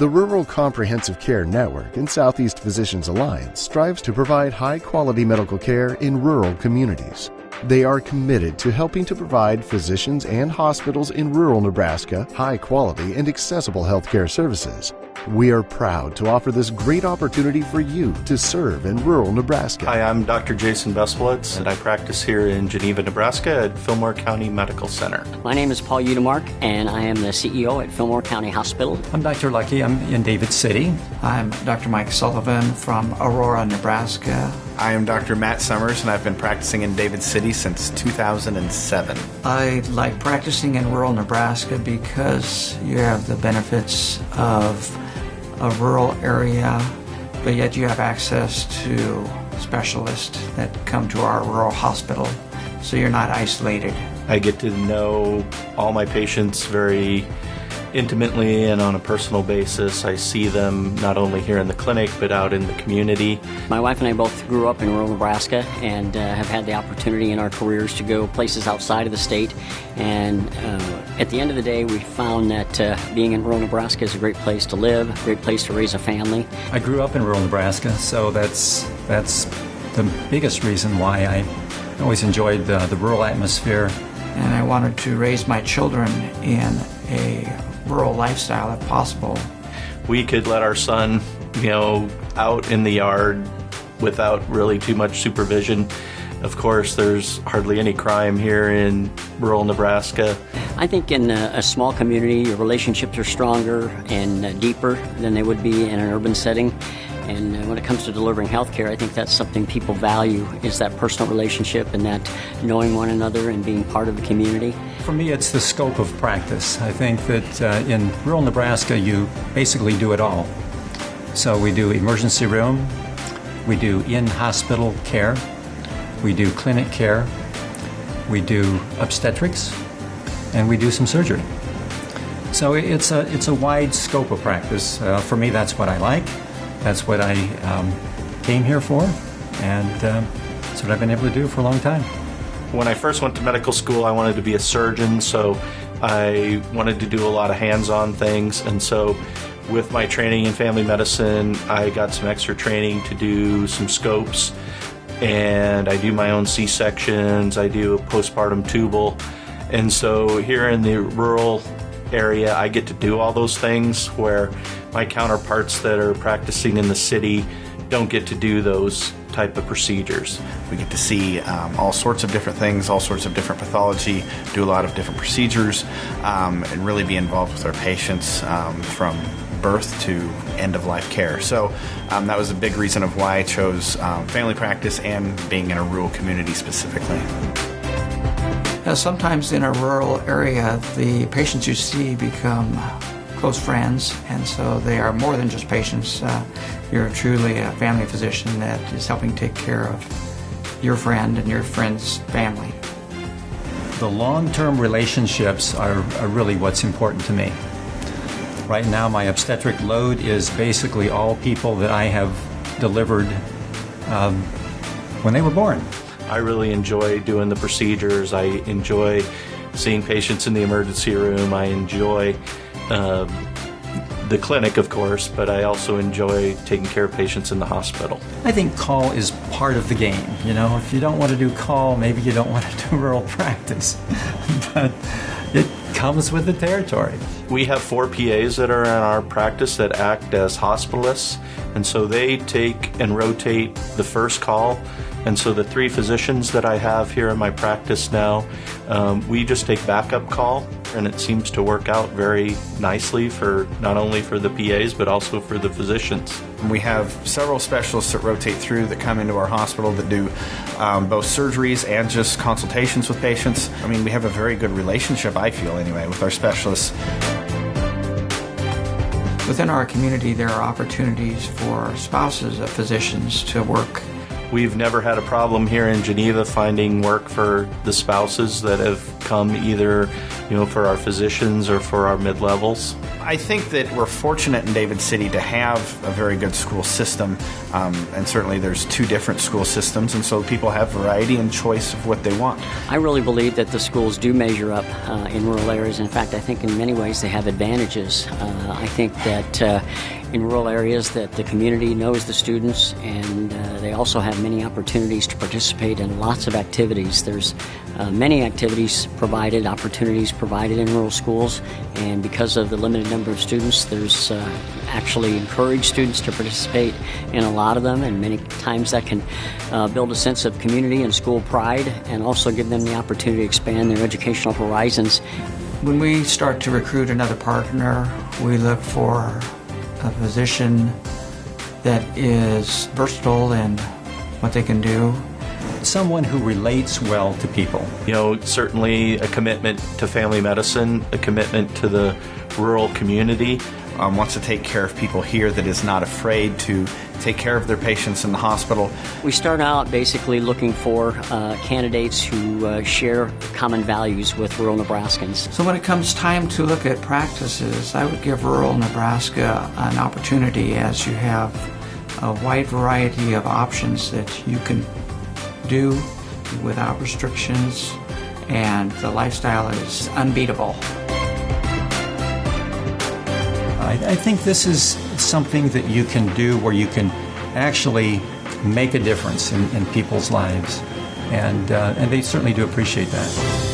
The Rural Comprehensive Care Network and Southeast Physicians Alliance strives to provide high-quality medical care in rural communities. They are committed to helping to provide physicians and hospitals in rural Nebraska high-quality and accessible healthcare services. We are proud to offer this great opportunity for you to serve in rural Nebraska. Hi, I'm Dr. Jason Besplitz, and I practice here in Geneva, Nebraska at Fillmore County Medical Center. My name is Paul Udemark, and I am the CEO at Fillmore County Hospital. I'm Dr. Lucky. I'm in David City. I'm Dr. Mike Sullivan from Aurora, Nebraska. I am Dr. Matt Summers, and I've been practicing in David City since 2007. I like practicing in rural Nebraska because you have the benefits of a rural area, but yet you have access to specialists that come to our rural hospital, so you're not isolated. I get to know all my patients very intimately and on a personal basis. I see them not only here in the clinic, but out in the community. My wife and I both grew up in rural Nebraska and have had the opportunity in our careers to go places outside of the state. And at the end of the day, we found that being in rural Nebraska is a great place to live, a great place to raise a family. I grew up in rural Nebraska, so that's the biggest reason why I always enjoyed the rural atmosphere. And I wanted to raise my children in a rural lifestyle if possible. We could let our son, out in the yard without really too much supervision. Of course, there's hardly any crime here in rural Nebraska. I think in a small community, your relationships are stronger and deeper than they would be in an urban setting. And when it comes to delivering health care, I think that's something people value, is that personal relationship and that knowing one another and being part of the community. For me, it's the scope of practice. I think that in rural Nebraska, you basically do it all. So we do emergency room, we do in-hospital care, we do clinic care, we do obstetrics, and we do some surgery. So it's a wide scope of practice. For me, that's what I like. That's what I came here for, and that's what I've been able to do for a long time. When I first went to medical school, I wanted to be a surgeon, so I wanted to do a lot of hands-on things. And so with my training in family medicine, I got some extra training to do some scopes, and I do my own C-sections, I do a postpartum tubal. And so here in the rural area, I get to do all those things where my counterparts that are practicing in the city don't get to do those type of procedures. We get to see all sorts of different things, all sorts of different pathology, do a lot of different procedures, and really be involved with our patients from birth to end-of-life care. So that was a big reason of why I chose family practice and being in a rural community specifically. Sometimes in a rural area, the patients you see become close friends, and so they are more than just patients. You're truly a family physician that is helping take care of your friend and your friend's family. The long-term relationships are really what's important to me. Right now, my obstetric load is basically all people that I have delivered when they were born. I really enjoy doing the procedures. I enjoy seeing patients in the emergency room. I enjoy the clinic, of course, but I also enjoy taking care of patients in the hospital. I think call is part of the game. If you don't want to do call, maybe you don't want to do rural practice. But it comes with the territory. We have 4 PAs that are in our practice that act as hospitalists, and so they take and rotate the first call. And so the 3 physicians that I have here in my practice now, we just take backup call, and it seems to work out very nicely for not only for the PAs but also for the physicians. We have several specialists that rotate through that come into our hospital that do both surgeries and just consultations with patients. I mean, we have a very good relationship, I feel anyway, with our specialists. Within our community, there are opportunities for spouses of physicians to work. We've never had a problem here in Geneva finding work for the spouses that have come either for our physicians or for our mid-levels? I think that we're fortunate in David City to have a very good school system, and certainly there's 2 different school systems, and so people have variety and choice of what they want. I really believe that the schools do measure up in rural areas. In fact, I think in many ways they have advantages. I think that in rural areas that the community knows the students, and they also have many opportunities to participate in lots of activities. There's many activities provided, opportunities provided in rural schools, and because of the limited number of students, there's actually encourage students to participate in a lot of them, and many times that can build a sense of community and school pride, and also give them the opportunity to expand their educational horizons. When we start to recruit another partner, we look for a physician that is versatile in what they can do. Someone who relates well to people. Certainly a commitment to family medicine, a commitment to the rural community. Wants to take care of people here, that is not afraid to take care of their patients in the hospital. We start out basically looking for candidates who share common values with rural Nebraskans. So when it comes time to look at practices, I would give rural Nebraska an opportunity, as you have a wide variety of options that you can do without restrictions, and the lifestyle is unbeatable. I think this is something that you can do where you can actually make a difference in people's lives, and they certainly do appreciate that.